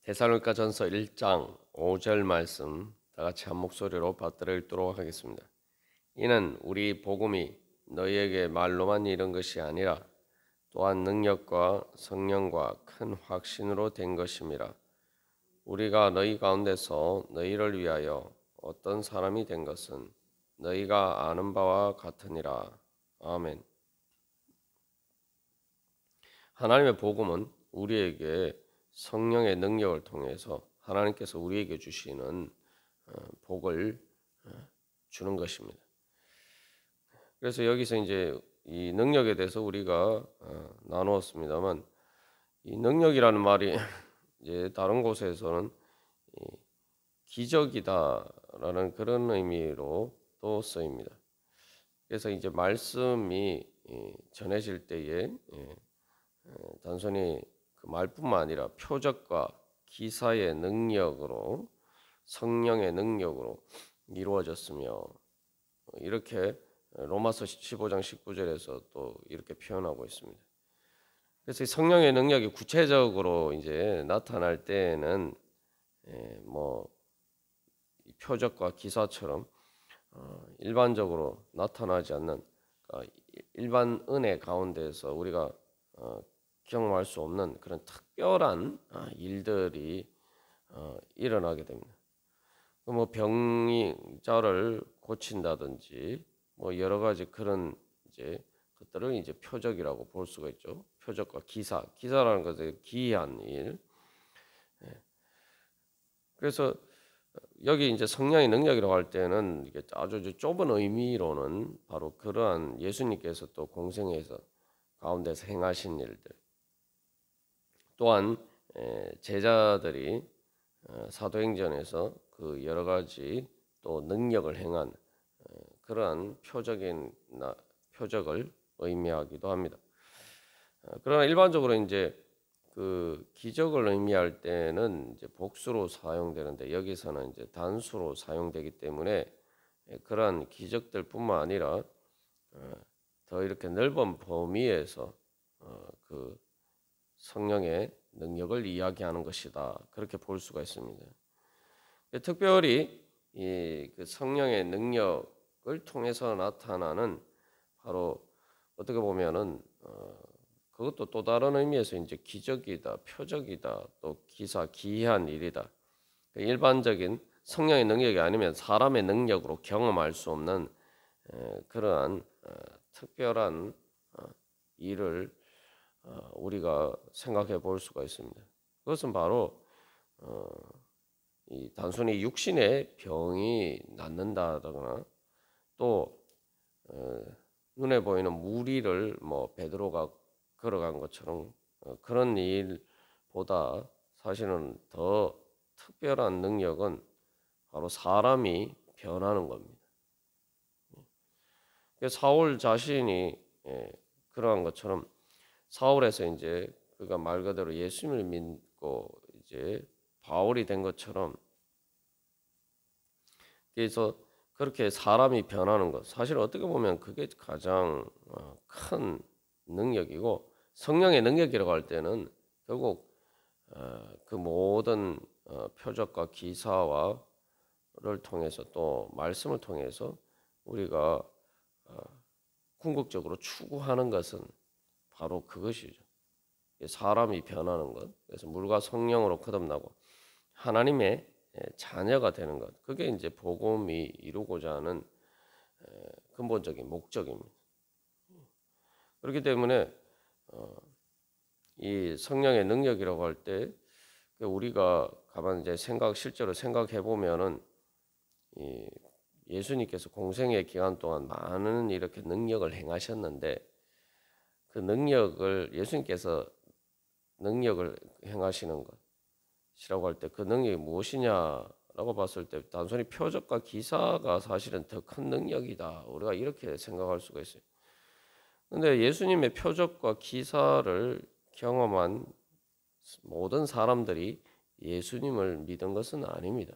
데살로니가전서 1장 5절 말씀 다 같이 한 목소리로 받들어 읽도록 하겠습니다. 이는 우리 복음이 너희에게 말로만 이른 것이 아니라 또한 능력과 성령과 큰 확신으로 된 것임이라. 우리가 너희 가운데서 너희를 위하여 어떤 사람이 된 것은 너희가 아는 바와 같으니라. 아멘. 하나님의 복음은 우리에게 성령의 능력을 통해서 하나님께서 우리에게 주시는 복을 주는 것입니다. 그래서 여기서 이제 이 능력에 대해서 우리가 나누었습니다만, 이 능력이라는 말이 이제 다른 곳에서는 기적이다라는 그런 의미로 또 쓰입니다. 그래서 이제 말씀이 전해질 때에 단순히 그 말뿐만 아니라 표적과 기사의 능력으로, 성령의 능력으로 이루어졌으며, 이렇게 로마서 15장 19절에서 또 이렇게 표현하고 있습니다. 그래서 이 성령의 능력이 구체적으로 이제 나타날 때에는 뭐 표적과 기사처럼 일반적으로 나타나지 않는 일반 은혜 가운데서 우리가 경험할 수 없는 그런 특별한 일들이 일어나게 됩니다. 뭐 병자를 고친다든지 뭐 여러 가지 그런 이제 것들을 이제 표적이라고 볼 수가 있죠. 표적과 기사라는 것은 기이한 일. 그래서 여기 이제 성령의 능력이라고 할 때는 이게 아주 좁은 의미로는 바로 그러한 예수님께서 또 공생에서 가운데서 행하신 일들, 또한 제자들이 사도행전에서 그 여러 가지 또 능력을 행한 그러한 표적을 의미하기도 합니다. 그러나 일반적으로 이제 그 기적을 의미할 때는 이제 복수로 사용되는데, 여기서는 이제 단수로 사용되기 때문에 그러한 기적들뿐만 아니라 더 이렇게 넓은 범위에서 그 성령의 능력을 이야기하는 것이다, 그렇게 볼 수가 있습니다. 특별히 그 성령의 능력을 통해서 나타나는 바로 어떻게 보면은 그것도 또 다른 의미에서 이제 기적이다, 표적이다, 또 기이한 일이다. 일반적인 성령의 능력이 아니면 사람의 능력으로 경험할 수 없는 그러한 특별한 일을 우리가 생각해 볼 수가 있습니다. 그것은 바로 이 단순히 육신의 병이 낫는다거나 또 눈에 보이는 무리를 뭐 베드로가 걸어간 것처럼 그런 일보다 사실은 더 특별한 능력은 바로 사람이 변하는 겁니다. 사울 자신이 그러한 것처럼 사울에서 이제 그가 말 그대로 예수님을 믿고 이제 바울이 된 것처럼, 그래서 그렇게 사람이 변하는 것, 사실 어떻게 보면 그게 가장 큰 능력이고, 성령의 능력이라고 할 때는 결국 그 모든 표적과 기사와를 통해서 또 말씀을 통해서 우리가 궁극적으로 추구하는 것은 바로 그것이죠. 사람이 변하는 것, 그래서 물과 성령으로 거듭나고 하나님의 자녀가 되는 것, 그게 이제 복음이 이루고자 하는 근본적인 목적입니다. 그렇기 때문에 이 성령의 능력이라고 할 때 우리가 가만 이제 실제로 생각해 보면은 예수님께서 공생의 기간 동안 많은 이렇게 능력을 행하셨는데, 그 예수님께서 능력을 행하시는 것이라고 할 때 그 능력이 무엇이냐라고 봤을 때 단순히 표적과 기사가 사실은 더 큰 능력이다, 우리가 이렇게 생각할 수가 있어요. 그런데 예수님의 표적과 기사를 경험한 모든 사람들이 예수님을 믿은 것은 아닙니다.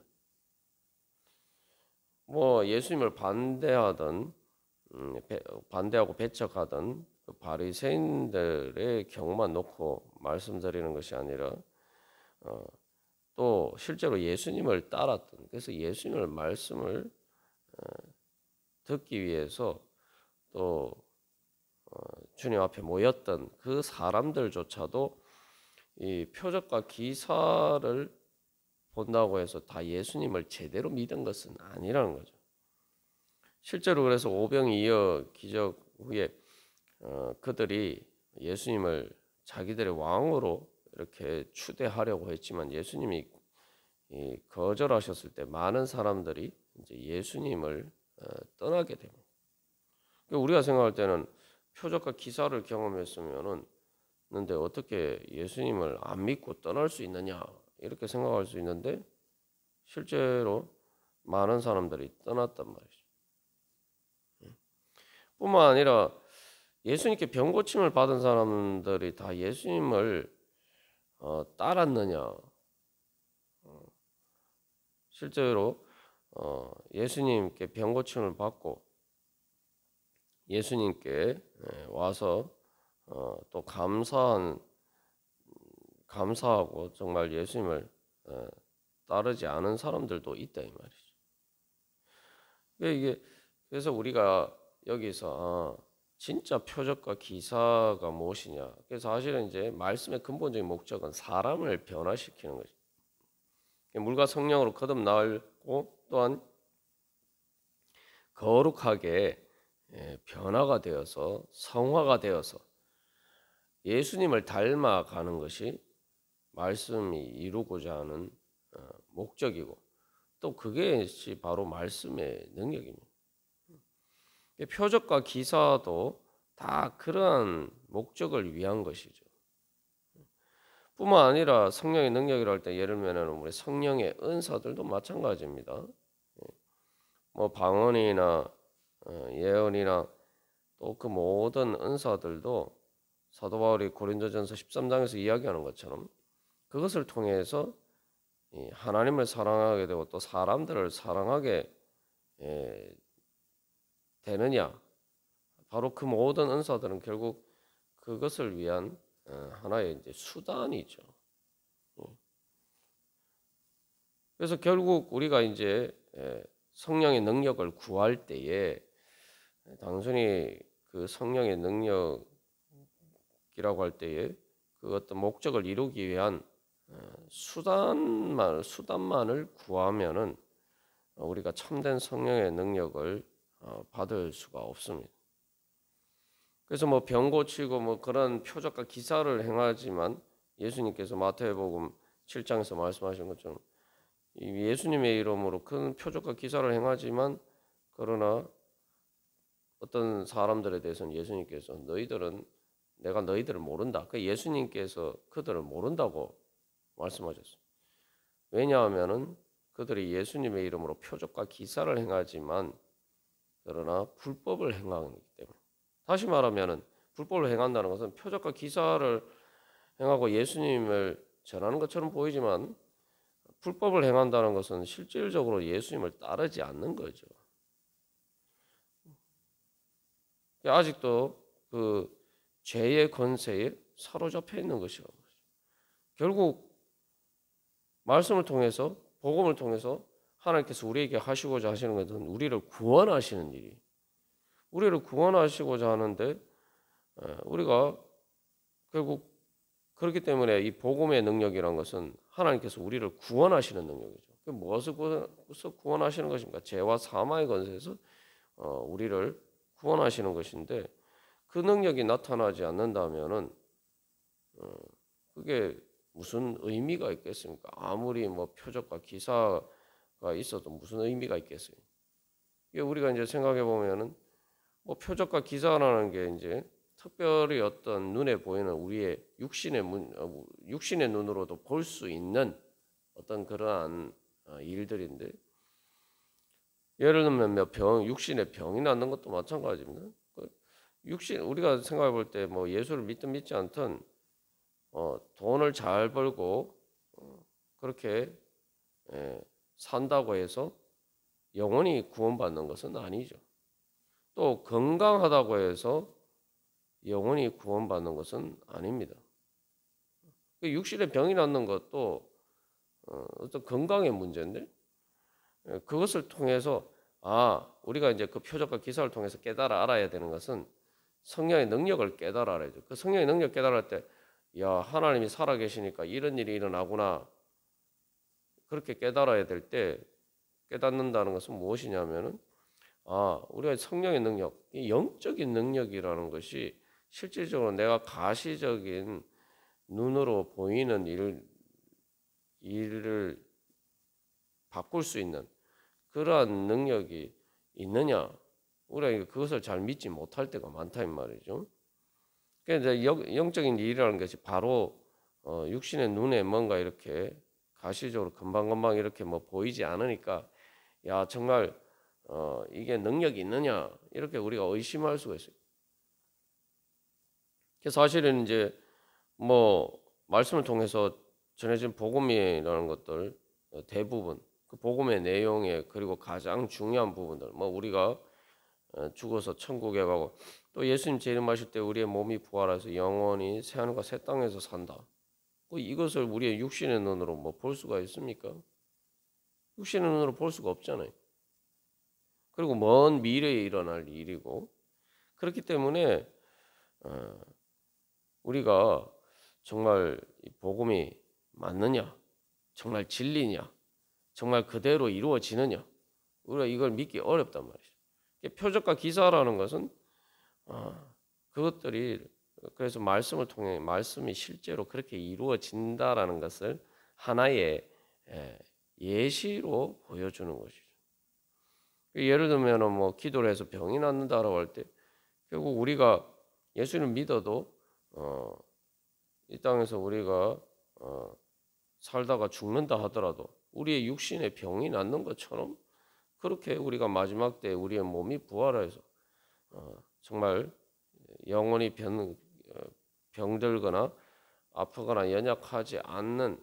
뭐 예수님을 반대하고 배척하던 그 바리새인들의 경우만 놓고 말씀드리는 것이 아니라 또 실제로 예수님을 따랐던, 그래서 예수님의 말씀을 듣기 위해서 또 주님 앞에 모였던 그 사람들조차도 이 표적과 기사를 본다고 해서 다 예수님을 제대로 믿은 것은 아니라는 거죠. 실제로 그래서 오병이어 기적 후에 그들이 예수님을 자기들의 왕으로 이렇게 추대하려고 했지만 예수님이 거절하셨을 때 많은 사람들이 이제 예수님을 떠나게 됩니다. 우리가 생각할 때는 표적과 기사를 경험했으면은 근데 어떻게 예수님을 안 믿고 떠날 수 있느냐 이렇게 생각할 수 있는데 실제로 많은 사람들이 떠났단 말이죠. 뿐만 아니라 예수님께 병 고침을 받은 사람들이 다 예수님을 따랐느냐? 실제로 예수님께 병 고침을 받고 예수님께 와서 또 감사하고 정말 예수님을 따르지 않은 사람들도 있다 이 말이죠. 그래서 우리가 여기서 진짜 표적과 기사가 무엇이냐? 그래서 사실은 이제 말씀의 근본적인 목적은 사람을 변화시키는 거죠. 물과 성령으로 거듭나고 또한 거룩하게 변화가 되어서 성화가 되어서 예수님을 닮아가는 것이 말씀이 이루고자 하는 목적이고 또 그것이 바로 말씀의 능력입니다. 표적과 기사도 다 그러한 목적을 위한 것이죠. 뿐만 아니라 성령의 능력이라 할 때 예를 들면 우리 성령의 은사들도 마찬가지입니다. 뭐 방언이나 예언이나 또 그 모든 은사들도 사도 바울이 고린도전서 13장에서 이야기하는 것처럼 그것을 통해서 하나님을 사랑하게 되고 또 사람들을 사랑하게 되느냐? 바로 그 모든 은사들은 결국 그것을 위한 하나의 이제 수단이죠. 그래서 결국 우리가 이제 성령의 능력을 구할 때에 단순히 그 성령의 능력이라고 할 때에 그 어떤 목적을 이루기 위한 수단만을 구하면은 우리가 참된 성령의 능력을 받을 수가 없습니다. 그래서 뭐 병 고치고 뭐 그런 표적과 기사를 행하지만 예수님께서 마태복음 7장에서 말씀하신 것처럼 예수님의 이름으로 큰 표적과 기사를 행하지만 그러나 어떤 사람들에 대해서는 예수님께서 너희들은 내가 너희들을 모른다. 그 예수님께서 그들을 모른다고 말씀하셨어요. 왜냐하면은 그들이 예수님의 이름으로 표적과 기사를 행하지만 그러나 불법을 행하기 때문에. 다시 말하면은 불법을 행한다는 것은 표적과 기사를 행하고 예수님을 전하는 것처럼 보이지만 불법을 행한다는 것은 실질적으로 예수님을 따르지 않는 거죠. 아직도 그 죄의 권세에 사로잡혀 있는 것이죠. 결국 말씀을 통해서 복음을 통해서 하나님께서 우리에게 하시고자 하시는 것은 우리를 구원하시는 일이. 우리를 구원하시고자 하는데 우리가 결국 그렇기 때문에 이 복음의 능력이란 것은 하나님께서 우리를 구원하시는 능력이죠. 무엇을 구원하시는 것입니까? 죄와 사망의 권세에서 우리를 구원하시는 것인데 그 능력이 나타나지 않는다면은 그게 무슨 의미가 있겠습니까? 아무리 뭐 표적과 기사가 있어도 무슨 의미가 있겠어요? 이게 우리가 이제 생각해 보면은 뭐 표적과 기사라는 게 이제 특별히 어떤 눈에 보이는 우리의 육신의 눈으로도 볼 수 있는 어떤 그러한 일들인데 예를 들면 육신의 병이 낫는 것도 마찬가지입니다. 우리가 생각해 볼 때 뭐 예수를 믿든 믿지 않든 돈을 잘 벌고 그렇게 산다고 해서 영원히 구원받는 것은 아니죠. 또 건강하다고 해서 영원히 구원받는 것은 아닙니다. 육신의 병이 낫는 것도 어떤 건강의 문제인데 그것을 통해서 우리가 이제 그 표적과 기사를 통해서 깨달아 알아야 되는 것은 성령의 능력을 깨달아 알아야 돼. 그 성령의 능력 깨달을 때, 하나님이 살아계시니까 이런 일이 일어나구나. 그렇게 깨달아야 될 때 깨닫는다는 것은 무엇이냐면은 우리가 성령의 능력, 이 영적인 능력이라는 것이 실질적으로 내가 가시적인 눈으로 보이는 일을 바꿀 수 있는 그러한 능력이 있느냐? 우리가 그것을 잘 믿지 못할 때가 많다 이 말이죠. 그러니까 이제 영적인 일이라는 것이 바로 육신의 눈에 뭔가 이렇게 가시적으로 금방금방 이렇게 뭐 보이지 않으니까 정말 이게 능력이 있느냐 이렇게 우리가 의심할 수가 있어요. 사실은 이제 뭐 말씀을 통해서 전해진 복음이라는 것들 대부분 그 복음의 내용에 그리고 가장 중요한 부분들 뭐 우리가 죽어서 천국에 가고 또 예수님 재림하실 때 우리의 몸이 부활해서 영원히 새하늘과 새 땅에서 산다. 이것을 우리의 육신의 눈으로 뭐 볼 수가 있습니까? 육신의 눈으로 볼 수가 없잖아요. 그리고 먼 미래에 일어날 일이고 그렇기 때문에 우리가 정말 이 복음이 맞느냐, 정말 진리냐, 정말 그대로 이루어지느냐, 우리가 이걸 믿기 어렵단 말이죠. 표적과 기사라는 것은 그것들이 그래서 말씀을 통해 말씀이 실제로 그렇게 이루어진다라는 것을 하나의 예시로 보여주는 것이죠. 예를 들면 뭐 기도를 해서 병이 낫는다라고 할 때 결국 우리가 예수를 믿어도 이 땅에서 우리가 살다가 죽는다 하더라도 우리의 육신의 병이 낫는 것처럼 그렇게 우리가 마지막 때 우리의 몸이 부활해서 정말 영원히 병들거나 아프거나 연약하지 않는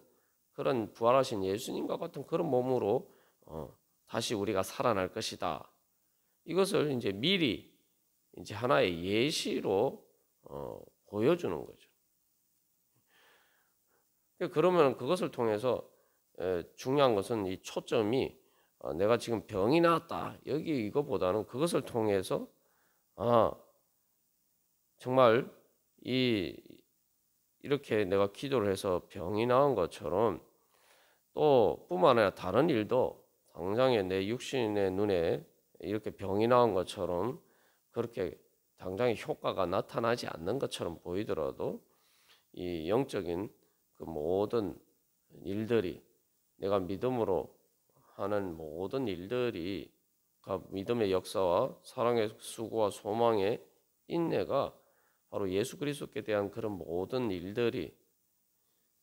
그런 부활하신 예수님과 같은 그런 몸으로 다시 우리가 살아날 것이다. 이것을 이제 미리 이제 하나의 예시로 보여주는 거죠. 그러면 그것을 통해서 중요한 것은 이 초점이 내가 지금 병이 나았다 여기 이거보다는 그것을 통해서 정말 이렇게 내가 기도를 해서 병이 나은 것처럼 또 뿐만 아니라 다른 일도 당장에 내 육신의 눈에 이렇게 병이 나은 것처럼 그렇게 당장에 효과가 나타나지 않는 것처럼 보이더라도 이 영적인 그 모든 일들이 내가 믿음으로 하는 모든 일들이 믿음의 역사와 사랑의 수고와 소망의 인내가 바로 예수 그리스도께 대한 그런 모든 일들이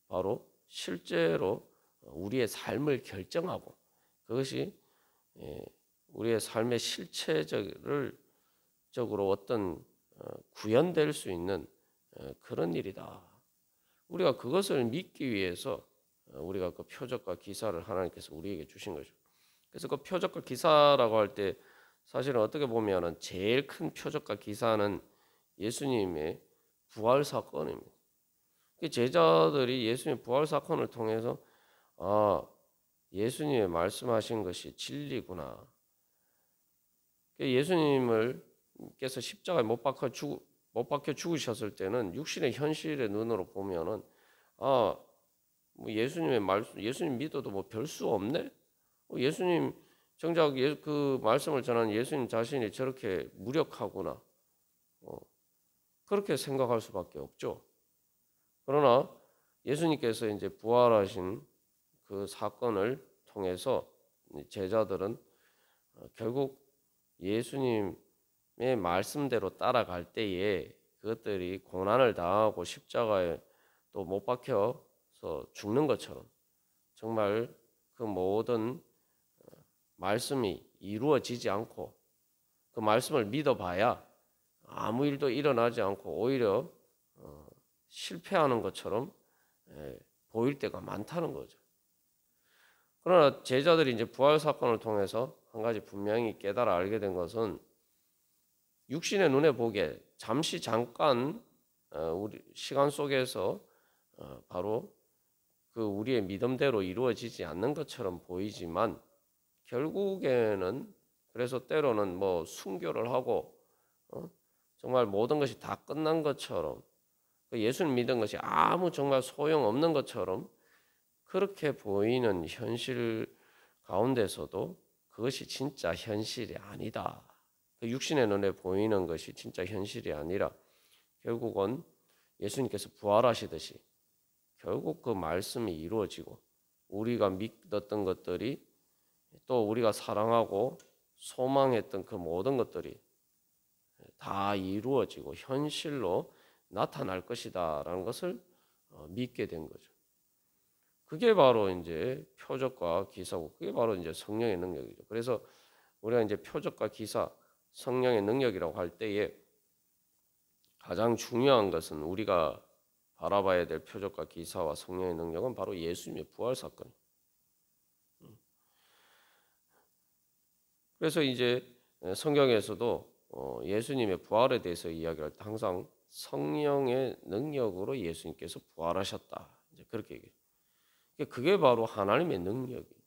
바로 실제로 우리의 삶을 결정하고 그것이 우리의 삶의 실체적으로 어떤 구현될 수 있는 그런 일이다. 우리가 그것을 믿기 위해서 우리가 그 표적과 기사를 하나님께서 우리에게 주신 거죠. 그래서 그 표적과 기사라고 할 때 사실은 어떻게 보면은 제일 큰 표적과 기사는 예수님의 부활 사건입니다. 제자들이 예수님의 부활 사건을 통해서 예수님의 말씀하신 것이 진리구나. 예수님께서 십자가에 못 박혀 죽으셨을 때는 육신의 현실의 눈으로 보면은 뭐 예수님 믿어도 뭐 별 수 없네. 예수님 정작 그 말씀을 전하는 예수님 자신이 저렇게 무력하구나. 그렇게 생각할 수밖에 없죠. 그러나 예수님께서 이제 부활하신 그 사건을 통해서 제자들은 결국 예수님의 말씀대로 따라갈 때에 그것들이 고난을 당하고 십자가에 또 못 박혀서 죽는 것처럼 정말 그 모든 말씀이 이루어지지 않고 그 말씀을 믿어봐야 아무 일도 일어나지 않고 오히려 실패하는 것처럼 보일 때가 많다는 거죠. 그러나 제자들이 이제 부활 사건을 통해서 한 가지 분명히 깨달아 알게 된 것은 육신의 눈에 보기에 잠깐 우리 시간 속에서 바로 그 우리의 믿음대로 이루어지지 않는 것처럼 보이지만 결국에는 그래서 때로는 뭐 순교를 하고 정말 모든 것이 다 끝난 것처럼 예수를 믿은 것이 아무 정말 소용없는 것처럼 그렇게 보이는 현실 가운데서도 그것이 진짜 현실이 아니다. 그 육신의 눈에 보이는 것이 진짜 현실이 아니라 결국은 예수님께서 부활하시듯이 결국 그 말씀이 이루어지고 우리가 믿었던 것들이 또 우리가 사랑하고 소망했던 그 모든 것들이 다 이루어지고 현실로 나타날 것이다라는 것을 믿게 된 거죠. 그게 바로 이제 표적과 기사고 그게 바로 이제 성령의 능력이죠. 그래서 우리가 이제 표적과 기사, 성령의 능력이라고 할 때에 가장 중요한 것은 우리가 바라봐야 될 표적과 기사와 성령의 능력은 바로 예수님의 부활 사건이에요. 그래서 이제 성경에서도 예수님의 부활에 대해서 이야기할 때 항상 성령의 능력으로 예수님께서 부활하셨다. 이제 그렇게 얘기해요. 그게 바로 하나님의 능력이에요.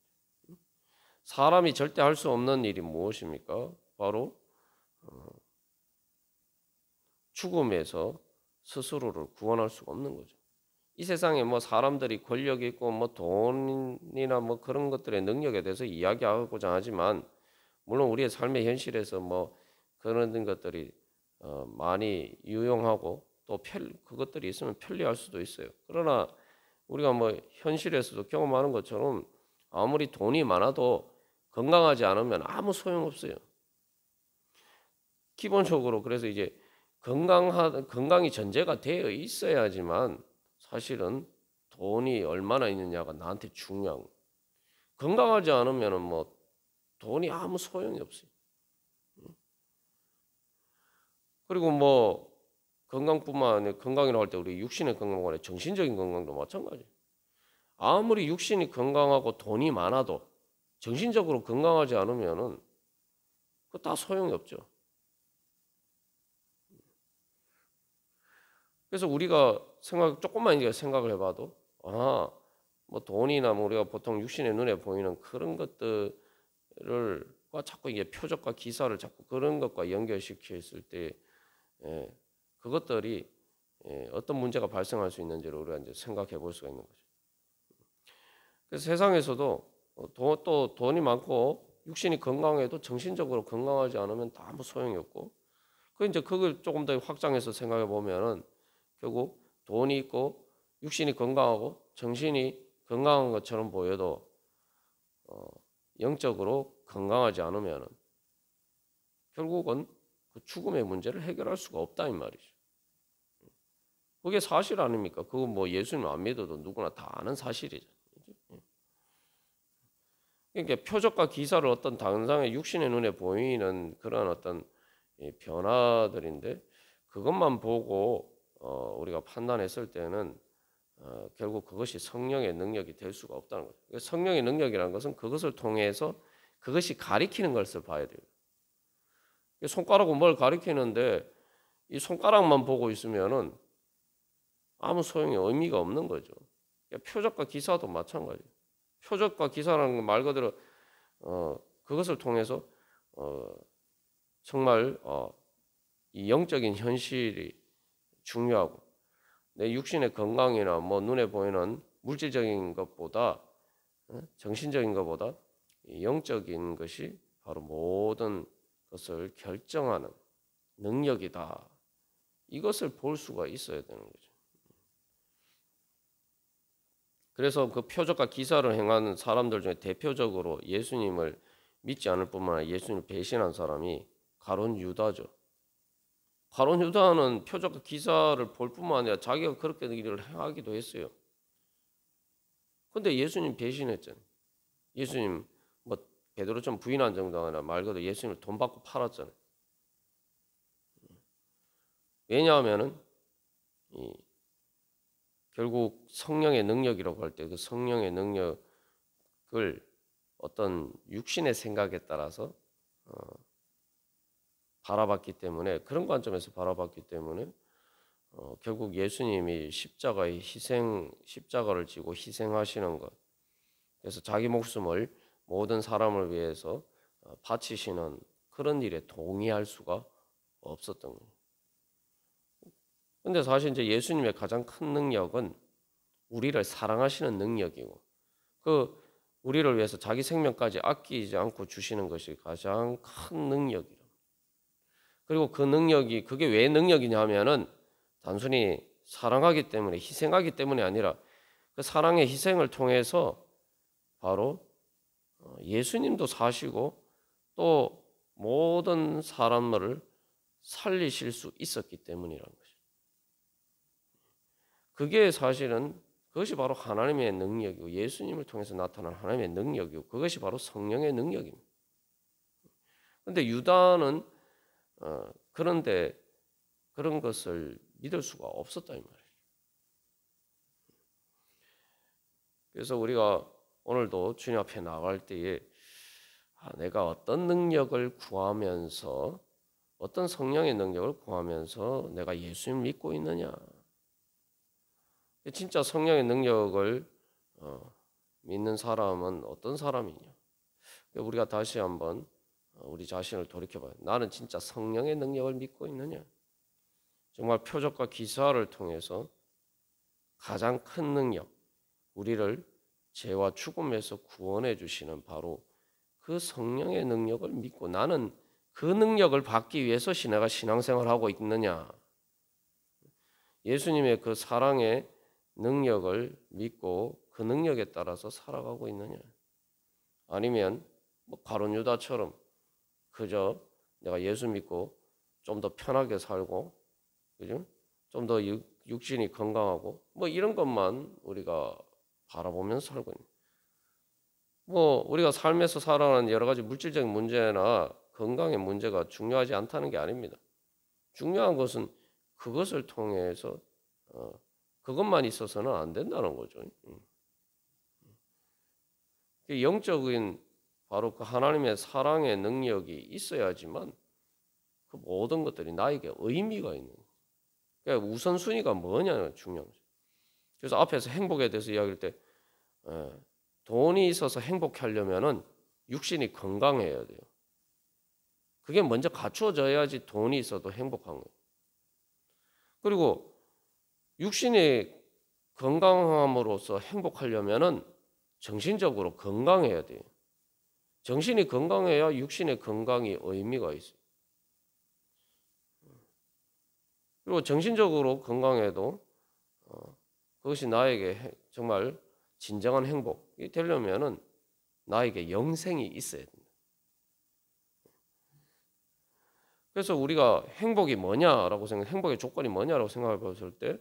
사람이 절대 할 수 없는 일이 무엇입니까? 바로 죽음에서 스스로를 구원할 수가 없는 거죠. 이 세상에 뭐 사람들이 권력이 있고 뭐 돈이나 뭐 그런 것들의 능력에 대해서 이야기하고자 하지만 물론 우리의 삶의 현실에서 뭐 그런 것들이 많이 유용하고 또 그것들이 있으면 편리할 수도 있어요. 그러나 우리가 뭐 현실에서도 경험하는 것처럼 아무리 돈이 많아도 건강하지 않으면 아무 소용없어요. 기본적으로 그래서 이제 건강이 전제가 되어 있어야지만 사실은 돈이 얼마나 있느냐가 나한테 중요한 거예요. 건강하지 않으면 뭐 돈이 아무 소용이 없어요. 그리고 뭐 건강뿐만 아니라 건강이라고 할 때 우리 육신의 건강과 아니라 정신적인 건강도 마찬가지예요. 아무리 육신이 건강하고 돈이 많아도 정신적으로 건강하지 않으면은 그거 다 소용이 없죠. 그래서 우리가 조금만 이제 생각을 해봐도 뭐 돈이나 뭐 우리가 보통 육신의 눈에 보이는 그런 것들을 자꾸 이게 표적과 기사를 자꾸 그런 것과 연결시켰을 때 그것들이 어떤 문제가 발생할 수 있는지를 우리가 이제 생각해 볼 수가 있는 거죠. 그래서 세상에서도 또 돈이 많고 육신이 건강해도 정신적으로 건강하지 않으면 다 아무 소용이 없고 이제 그걸 조금 더 확장해서 생각해 보면은 결국 돈이 있고 육신이 건강하고 정신이 건강한 것처럼 보여도 영적으로 건강하지 않으면은 결국은 그 죽음의 문제를 해결할 수가 없다 이 말이죠. 그게 사실 아닙니까? 그거 뭐 예수님 안 믿어도 누구나 다 아는 사실이죠. 그러니까 표적과 기사를 어떤 당장의 육신의 눈에 보이는 그런 어떤 변화들인데 그것만 보고 우리가 판단했을 때는 결국 그것이 성령의 능력이 될 수가 없다는 거죠. 성령의 능력이라는 것은 그것을 통해서 그것이 가리키는 것을 봐야 돼요. 손가락은 뭘 가리키는데 이 손가락만 보고 있으면은 아무 소용이 의미가 없는 거죠. 표적과 기사도 마찬가지예요. 표적과 기사라는 건 말 그대로 그것을 통해서 정말 이 영적인 현실이 중요하고 내 육신의 건강이나 뭐 눈에 보이는 물질적인 것보다 정신적인 것보다 영적인 것이 바로 모든 것을 결정하는 능력이다. 이것을 볼 수가 있어야 되는 거죠. 그래서 그 표적과 기사를 행하는 사람들 중에 대표적으로 예수님을 믿지 않을 뿐만 아니라 예수님을 배신한 사람이 가룟 유다죠. 가룟 유다는 표적과 기사를 볼 뿐만 아니라 자기가 그렇게 일을 행하기도 했어요. 근데 예수님 배신했잖아요. 예수님 뭐 베드로처럼 부인한 정도가 아니라 말 그대로 예수님을 돈 받고 팔았잖아요. 왜냐하면은 결국 성령의 능력이라고 할 때 그 성령의 능력을 어떤 육신의 생각에 따라서 바라봤기 때문에 그런 관점에서 바라봤기 때문에 결국 예수님이 십자가를 지고 희생하시는 것, 그래서 자기 목숨을 모든 사람을 위해서 바치시는 그런 일에 동의할 수가 없었던 거예요. 근데 사실 이제 예수님의 가장 큰 능력은 우리를 사랑하시는 능력이고, 그 우리를 위해서 자기 생명까지 아끼지 않고 주시는 것이 가장 큰 능력이에요. 그리고 그 능력이, 그게 왜 능력이냐 하면은 단순히 사랑하기 때문에, 희생하기 때문이 아니라 그 사랑의 희생을 통해서 바로 예수님도 사시고 또 모든 사람들을 살리실 수 있었기 때문이라는 것이죠. 그게 사실은 그것이 바로 하나님의 능력이고, 예수님을 통해서 나타난 하나님의 능력이고, 그것이 바로 성령의 능력입니다. 그런데 유다는 그런데 그런 것을 믿을 수가 없었다 이 말이에요. 그래서 우리가 오늘도 주님 앞에 나갈 때에 내가 어떤 능력을 구하면서, 어떤 성령의 능력을 구하면서 내가 예수님을 믿고 있느냐, 진짜 성령의 능력을 믿는 사람은 어떤 사람이냐. 우리가 다시 한번 우리 자신을 돌이켜봐요. 나는 진짜 성령의 능력을 믿고 있느냐. 정말 표적과 기사를 통해서 가장 큰 능력, 우리를 죄와 죽음에서 구원해 주시는 바로 그 성령의 능력을 믿고, 나는 그 능력을 받기 위해서 내가 신앙생활을 하고 있느냐, 예수님의 그 사랑의 능력을 믿고 그 능력에 따라서 살아가고 있느냐, 아니면 가룟 유다처럼 그저 내가 예수 믿고 좀 더 편하게 살고, 그죠? 좀 더 육신이 건강하고 이런 것만 우리가 바라보면서 살고 있는. 우리가 삶에서 살아가는 여러 가지 물질적인 문제나 건강의 문제가 중요하지 않다는 게 아닙니다. 중요한 것은 그것을 통해서 그것만 있어서는 안 된다는 거죠. 영적인 바로 그 하나님의 사랑의 능력이 있어야지만 그 모든 것들이 나에게 의미가 있는 거예요. 그러니까 우선순위가 뭐냐는 중요한 거죠. 그래서 앞에서 행복에 대해서 이야기할 때 돈이 있어서 행복하려면은 육신이 건강해야 돼요. 그게 먼저 갖추어져야지 돈이 있어도 행복한 거예요. 그리고 육신이 건강함으로써 행복하려면은 정신적으로 건강해야 돼요. 정신이 건강해야 육신의 건강이 의미가 있어요. 그리고 정신적으로 건강해도 그것이 나에게 정말 진정한 행복이 되려면은 나에게 영생이 있어야 된다. 그래서 우리가 행복이 뭐냐라고 행복의 조건이 뭐냐라고 생각해 봤을 때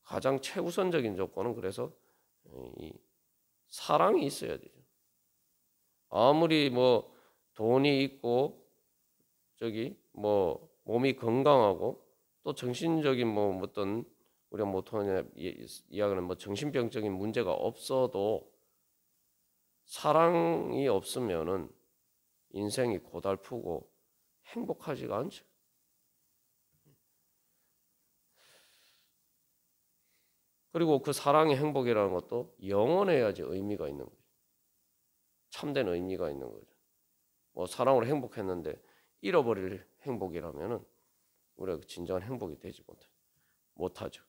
가장 최우선적인 조건은 그래서 이 사랑이 있어야 되죠. 아무리 돈이 있고 몸이 건강하고 또 정신적인 어떤 우리가 보통 이야기하는 정신병적인 문제가 없어도 사랑이 없으면은 인생이 고달프고 행복하지가 않죠. 그리고 그 사랑의 행복이라는 것도 영원해야지 의미가 있는 거죠. 참된 의미가 있는 거죠. 사랑으로 행복했는데 잃어버릴 행복이라면은 우리가 진정한 행복이 되지 못하죠.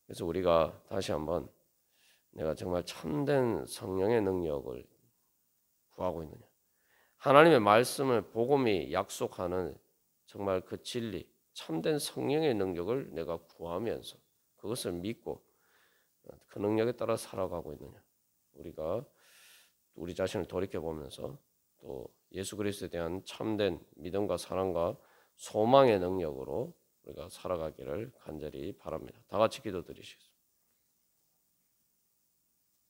그래서 우리가 다시 한번 내가 정말 참된 성령의 능력을 구하고 있느냐, 하나님의 말씀을 복음이 약속하는 정말 그 진리, 참된 성령의 능력을 내가 구하면서 그것을 믿고 그 능력에 따라 살아가고 있느냐, 우리가 우리 자신을 돌이켜보면서 또 예수 그리스도에 대한 참된 믿음과 사랑과 소망의 능력으로 우리가 살아가기를 간절히 바랍니다. 다 같이 기도드리시겠습니다.